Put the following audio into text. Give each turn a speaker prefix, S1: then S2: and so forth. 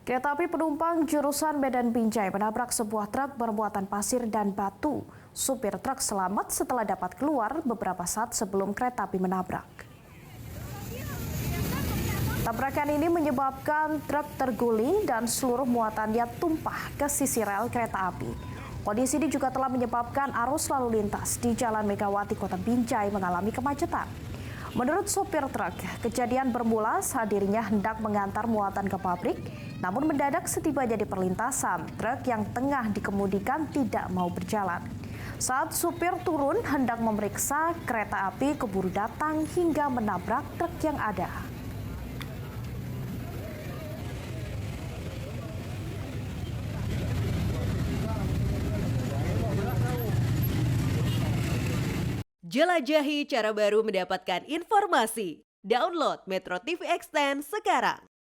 S1: Kereta api penumpang jurusan Medan Binjai menabrak sebuah truk bermuatan pasir dan batu. Supir truk selamat setelah dapat keluar beberapa saat sebelum kereta api menabrak. Tabrakan ini menyebabkan truk terguling dan seluruh muatannya tumpah ke sisi rel kereta api. Kondisi ini juga telah menyebabkan arus lalu lintas di Jalan Megawati, Kota Binjai mengalami kemacetan. Menurut sopir truk, kejadian bermula saat dirinya hendak mengantar muatan ke pabrik, namun mendadak setibanya di perlintasan, truk yang tengah dikemudikan tidak mau berjalan. Saat supir turun hendak memeriksa, kereta api keburu datang hingga menabrak truk yang ada.
S2: Jelajahi cara baru mendapatkan informasi. Download Metro TV Extend sekarang.